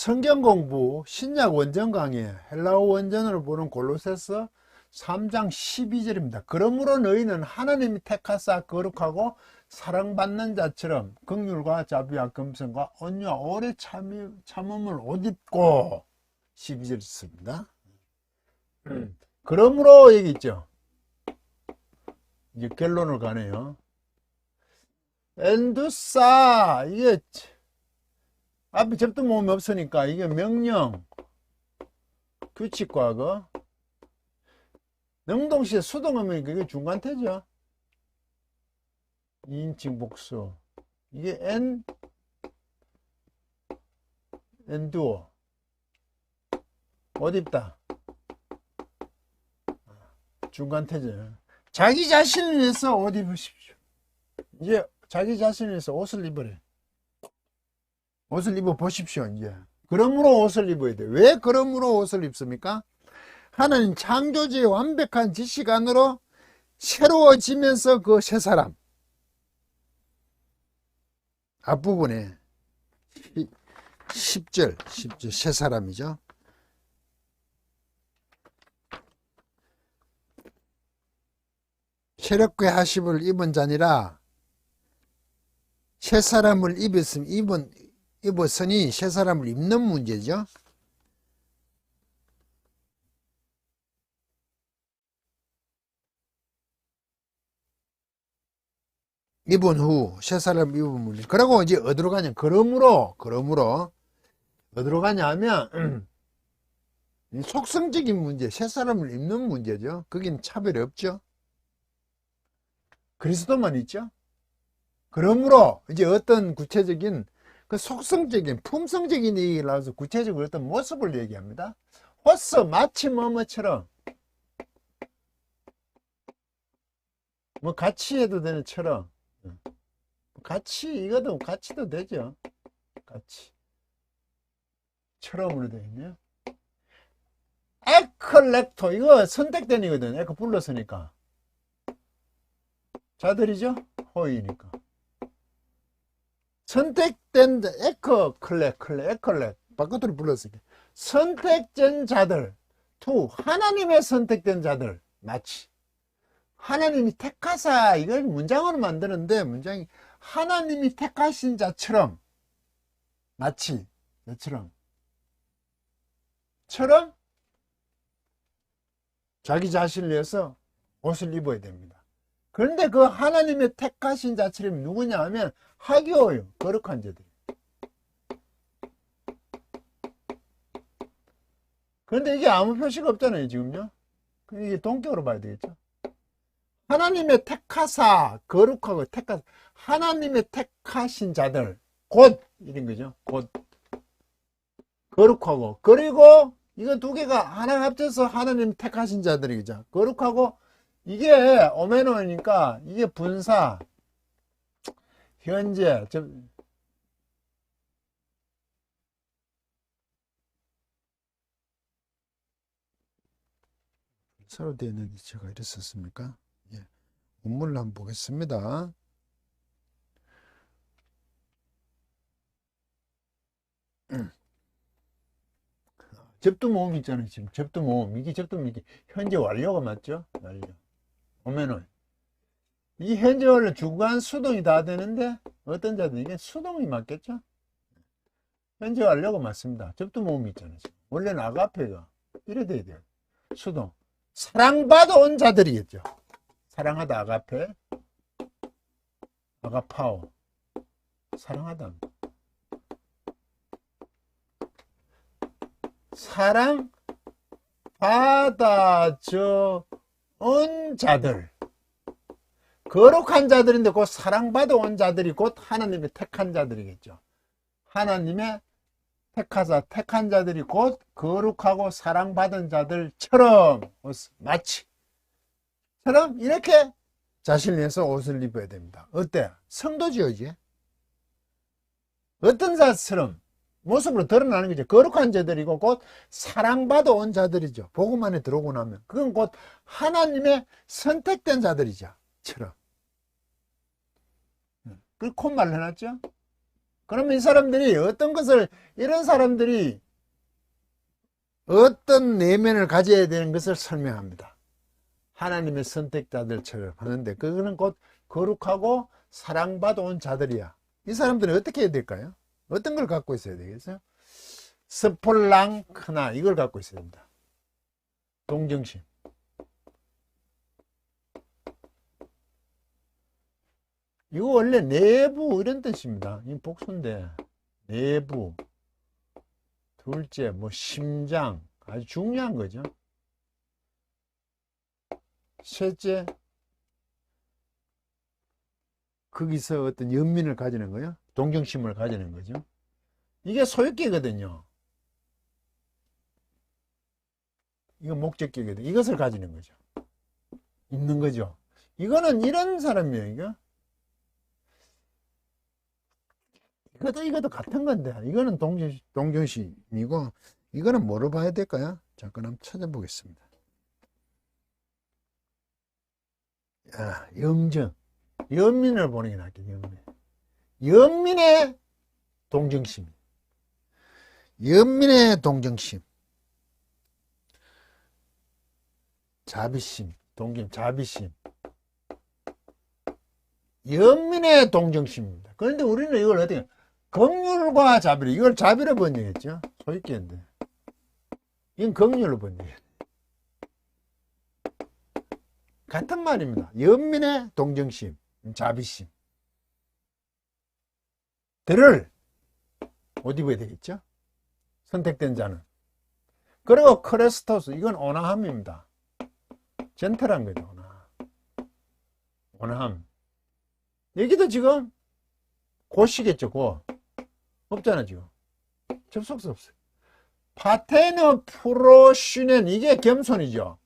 성경 공부 신약 원전 강의 헬라어 원전으로 보는 골로새서 3장 12절입니다. 그러므로 너희는 하나님이 택하사 거룩하고 사랑받는 자처럼 긍휼과 자비와 겸손과 온유와 오래 참음을 옷 입고 12절 있습니다. 그러므로 여기 있죠. 이제 결론을 가네요. 엔두사 이게 앞에 접두 모음이 없으니까 이게 명령 규칙과거 능동시에 수동하면 그게 중간태죠. 2인칭 복수 이게 엔두어 옷 입다 중간태죠. 자기 자신을 위해서 옷 입으십시오. 이제 자기 자신을 위해서 옷을 입으래. 옷을 입어 보십시오. 이제 그러므로 옷을 입어야 돼. 왜 그러므로 옷을 입습니까? 하나님 창조주의 완벽한 지식 안으로 새로워지면서 그 새 사람 앞부분에 10절 새 사람이죠. 새롭게 하심을 입은 자니라. 새 사람을 입었으니 새 사람을 입는 문제죠. 입은 후 새 사람을 입은 문제. 그리고 이제 어디로 가냐? 그러므로 어디로 가냐 하면 속성적인 문제, 새 사람을 입는 문제죠. 거긴 차별이 없죠. 그리스도만 있죠. 그러므로 이제 어떤 구체적인 그 속성적인 품성적인 얘기를 나와서 구체적으로 어떤 모습을 얘기합니다. 호스 마치 뭐뭐처럼 뭐 같이 해도 되는 처럼 같이 이것도 같이도 되죠. 같이 처럼으로 되어 있네요. 에클렉토 이거 선택된이거든. 에크 불렀으니까 자들이죠. 호의니까 선택된 에클렉 바깥으로 불렀으니까 선택된 자들 투 하나님의 선택된 자들 마치 하나님이 택하사 이걸 문장으로 만드는데 문장이 하나님이 택하신 자처럼 마치 처럼 자기 자신을 위해서 옷을 입어야 됩니다. 그런데 그 하나님의 택하신 자처럼 누구냐 하면 하교요 거룩한 자들. 그런데 이게 아무 표시가 없잖아요 지금요. 이게 동격으로 봐야 되겠죠. 하나님의 택하사 거룩하고 택하사 하나님의 택하신 자들 곧 이런 거죠. 곧 거룩하고 그리고 이거 두 개가 하나 합쳐서 하나님 택하신 자들이죠. 거룩하고 이게 오메노니까 이게 분사 현재 서로 되어 있는데 제가 이랬었습니까? 예. 본문을 한번 보겠습니다. 접두모음 있잖아요. 지금 접두모음 이게 접두모음 이게 현재 완료가 맞죠? 완료. 오면은 이 현재 완료 주관 수동이 다 되는데 어떤 자들 이게 수동이 맞겠죠? 현재 완료가 맞습니다. 접두모음이 있잖아요. 지금. 원래는 아가페가 이래 돼야 돼요. 수동 사랑받아 온 자들이겠죠. 사랑하다 아가페 아가파오 사랑하다 사랑 받아줘 온 자들 거룩한 자들인데 곧 사랑받아 온 자들이 곧 하나님의 택한 자들이겠죠. 하나님의 택하사 택한 자들이 곧 거룩하고 사랑받은 자들처럼 마치 처럼 이렇게 자신을 위해서 옷을 입어야 됩니다. 어때? 성도지요 이제 어떤 자처럼 모습으로 드러나는 거죠. 거룩한 자들이고 곧 사랑받아 온 자들이죠. 복음 안에 들어오고 나면 그건 곧 하나님의 선택된 자들이죠. 처럼 그 콧말 해놨죠. 그러면 이 사람들이 어떤 것을, 이런 사람들이 어떤 내면을 가져야 되는 것을 설명합니다. 하나님의 선택자들처럼 하는데, 그거는 곧 거룩하고 사랑받아온 자들이야. 이 사람들은 어떻게 해야 될까요? 어떤 걸 갖고 있어야 되겠어요? 스폴랑크나 이걸 갖고 있어야 됩니다. 동정심. 이거 원래 내부 이런 뜻입니다. 이 복수인데 내부, 둘째 뭐 심장, 아주 중요한 거죠. 셋째 거기서 어떤 연민을 가지는 거예요. 동정심을 가지는 거죠. 이게 소유격이거든요. 이거 목적격이거든요. 이것을 가지는 거죠. 있는 거죠. 이거는 이런 사람이에요. 이것도 같은 건데, 이거는 동정심이고, 이거는 뭐로 봐야 될까요? 잠깐 한번 찾아보겠습니다. 영정. 연민을 보는 게 낫겠죠. 연민의 동정심. 연민의 동정심. 자비심. 자비심. 연민의 동정심입니다. 그런데 우리는 이걸 어떻게, 긍휼과 자비를, 이걸 자비로 번역했죠. 소위격인데. 이건 긍휼로 번역해요. 같은 말입니다. 연민의 동정심, 자비심. 들을 옷 입어야 되겠죠? 선택된 자는. 그리고 크레스토스, 이건 온화함입니다. 젠틀한 거죠. 온화함. 여기도 지금 고시겠죠. 고 없잖아. 지금 접속사 없어요. 파테너 프로슈넨, 이게 겸손이죠.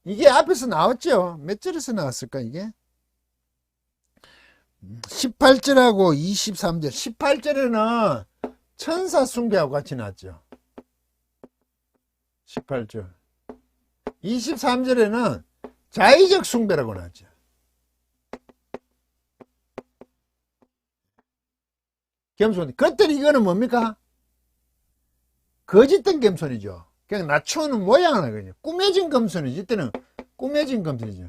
이게 앞에서 나왔죠. 몇 절에서 나왔을까 이게? 18절하고 23절. 18절에는 천사 숭배하고 같이 나왔죠. 18절. 23절에는 자의적 숭배라고 나왔죠. 겸손. 그때는 이거는 뭡니까? 거짓된 겸손이죠. 그냥 낮추는 모양을 하거든요. 꾸며진 겸손이지. 이때는 꾸며진 겸손이죠.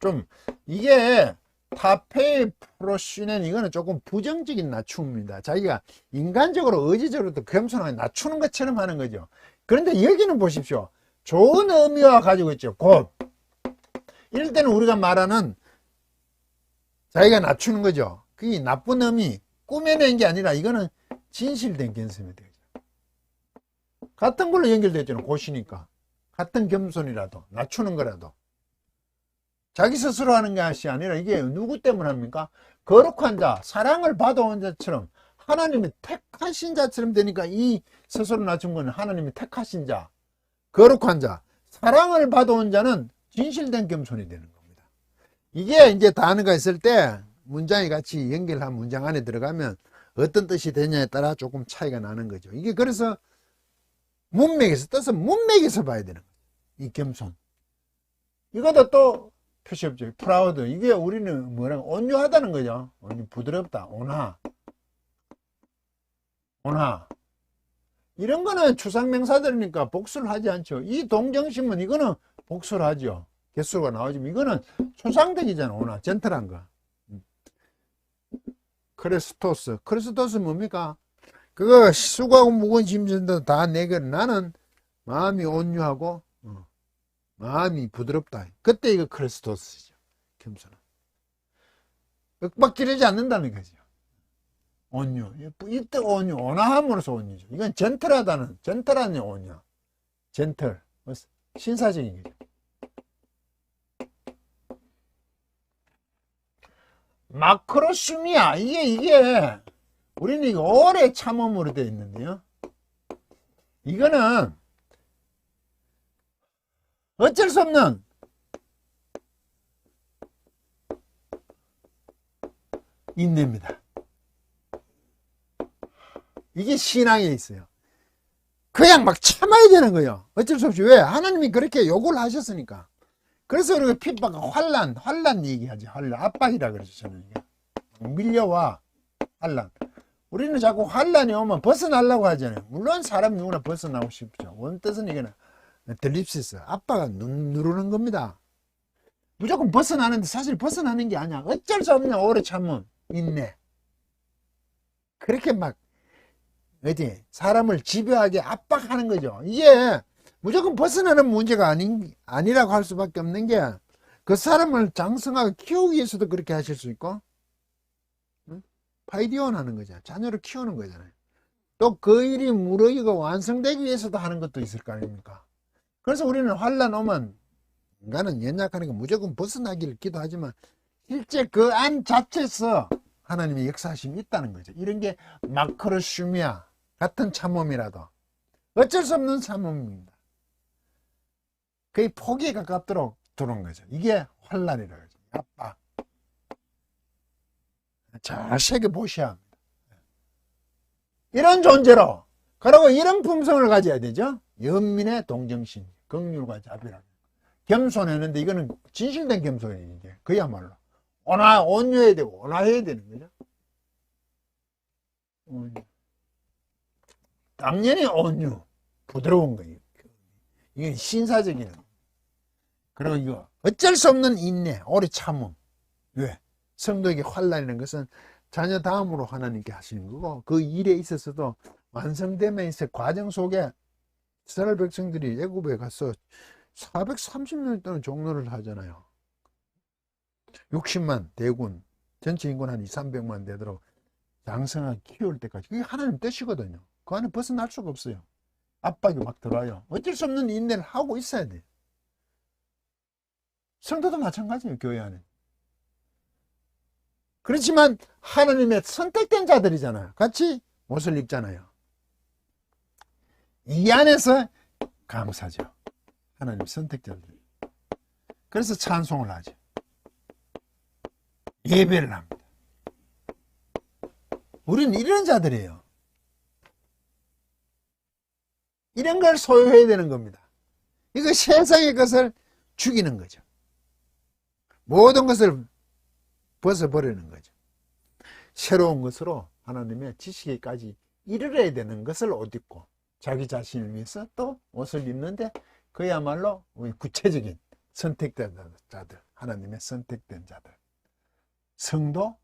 좀 이게 타페 프로슈넨, 이거는 조금 부정적인 낮춤입니다. 자기가 인간적으로 의지적으로 겸손하게 낮추는 것처럼 하는 거죠. 그런데 여기는 보십시오. 좋은 의미와 가지고 있죠. 곧 이럴 때는 우리가 말하는 자기가 낮추는 거죠. 그게 나쁜 의미, 꾸며낸 게 아니라 이거는 진실된 겸손이 되죠. 같은 걸로 연결되잖아요. 고시니까. 같은 겸손이라도, 낮추는 거라도. 자기 스스로 하는 것이 아니라 이게 누구 때문에 합니까? 거룩한 자, 사랑을 받아온 자처럼, 하나님이 택하신 자처럼 되니까 이 스스로 낮춘 건 하나님이 택하신 자, 거룩한 자, 사랑을 받아온 자는 진실된 겸손이 되는 겁니다. 이게 이제 단어가 있을 때 문장이 같이 연결한 문장 안에 들어가면 어떤 뜻이 되냐에 따라 조금 차이가 나는 거죠. 이게 그래서 문맥에서, 뜻은 문맥에서 봐야 되는 거죠. 이 겸손. 이것도 또 표시 없죠. 프라우드. 이게 우리는 뭐라고? 온유하다는 거죠. 부드럽다. 온화. 이런 거는 추상명사들이니까 복수를 하지 않죠. 이 동정심은 이거는 복수를 하죠. 개수가 나오지만 이거는 추상적이잖아. 온화. 젠틀한 거. 크리스토스 뭡니까? 그거 수고하고 무거운 짐진도 다 내게, 나는 마음이 온유하고 마음이 부드럽다. 그때 이거 크리스토스죠. 겸손한. 윽박지르지 않는다는 거죠. 온유. 이때 온유. 온화함으로써 온유죠. 이건 젠틀한 온유. 젠틀. 신사적인 거죠. 마크로슈미아. 이게 우리는 이거 오래 참음으로 되어 있는데요. 이거는 어쩔 수 없는 인내입니다. 이게 신앙에 있어요. 그냥 막 참아야 되는 거예요. 어쩔 수 없이. 왜? 하나님이 그렇게 요구를 하셨으니까. 그래서 우리가 핍박, 환란 얘기하지. 환란, 압박이라 그러죠. 저는 이게. 밀려와, 환란. 우리는 자꾸 환란이 오면 벗어나려고 하잖아요. 물론 사람 누구나 벗어나고 싶죠. 원뜻은 이거는 들립시스, 압박을 누르는 겁니다. 무조건 벗어나는데 사실 벗어나는 게 아니야. 어쩔 수 없냐. 오래 참으면 인내. 그렇게 막 어디 사람을 집요하게 압박하는 거죠. 이게 무조건 벗어나는 문제가 아니라고 할 수밖에 없는 게, 그 사람을 장성하게 키우기 위해서도 그렇게 하실 수 있고, 파이디온 하는 거잖아요. 자녀를 키우는 거잖아요. 또 그 일이 무르익어 완성되기 위해서도 하는 것도 있을 거 아닙니까? 그래서 우리는 환란 오면 인간은 연약하니까 무조건 벗어나기를 기도하지만, 실제 그 안 자체에서 하나님의 역사하심이 있다는 거죠. 이런 게 마크로슈미아 같은 참음이라도 어쩔 수 없는 참음입니다. 거의 포기에 가깝도록 들어온 거죠. 이게 환란이라고 하죠. 압박. 잘 새겨보셔야 합니다. 이런 존재로, 그리고 이런 품성을 가져야 되죠. 연민의 동정심, 긍휼과 자비라. 겸손했는데 이거는 진실된 겸손이에요. 이게 그야말로 온유해야 되고 온화해야 되는 거죠. 당연히 온유, 부드러운 거예요. 이게 신사적인. 그리고 이거 어쩔 수 없는 인내, 오래 참음. 왜? 성도에게 환란이라는 것은 자녀 다음으로 하나님께 하시는 거고, 그 일에 있어서도 완성됨에 있어 과정 속에 이스라엘 백성들이 애굽에 가서 430년 동안 종노를 하잖아요. 60만 대군, 전체 인구 한 2, 300만 되도록 장성하게 키울 때까지. 그게 하나님 뜻이거든요. 그 안에 벗어날 수가 없어요. 압박이 막 들어와요. 어쩔 수 없는 인내를 하고 있어야 돼요. 성도도 마찬가지예요. 교회 안에. 그렇지만 하나님의 선택된 자들이잖아요. 같이 옷을 입잖아요. 이 안에서 감사죠. 하나님 선택자들. 그래서 찬송을 하죠. 예배를 합니다. 우리는 이런 자들이에요. 이런 걸 소유해야 되는 겁니다. 이거 세상의 것을 죽이는 거죠. 모든 것을 벗어버리는 거죠. 새로운 것으로 하나님의 지식에까지 이르러야 되는 것을 옷 입고 자기 자신을 위해서 또 옷을 입는데, 그야말로 구체적인 선택된 자들, 하나님의 선택된 자들, 성도,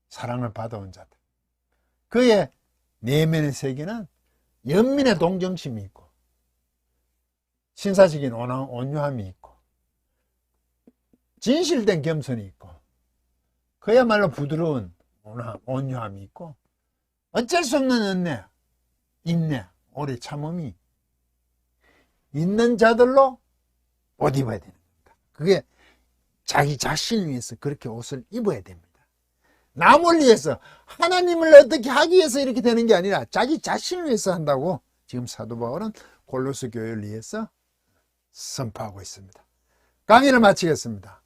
사랑을 받아온 자들. 그의 내면의 세계는 연민의 동정심이 있고 신사적인 온유함이 있고 진실된 겸손이 있고 그야말로 부드러운 온유함이 있고 어쩔 수 없는 은혜, 인내, 오래 참음이 있는 자들로 옷 입어야 되는 겁니다. 그게 자기 자신을 위해서 그렇게 옷을 입어야 됩니다. 남을 위해서, 하나님을 어떻게 하기 위해서 이렇게 되는 게 아니라 자기 자신을 위해서 한다고 지금 사도 바울은 골로새 교회를 위해서 선포하고 있습니다. 강의를 마치겠습니다.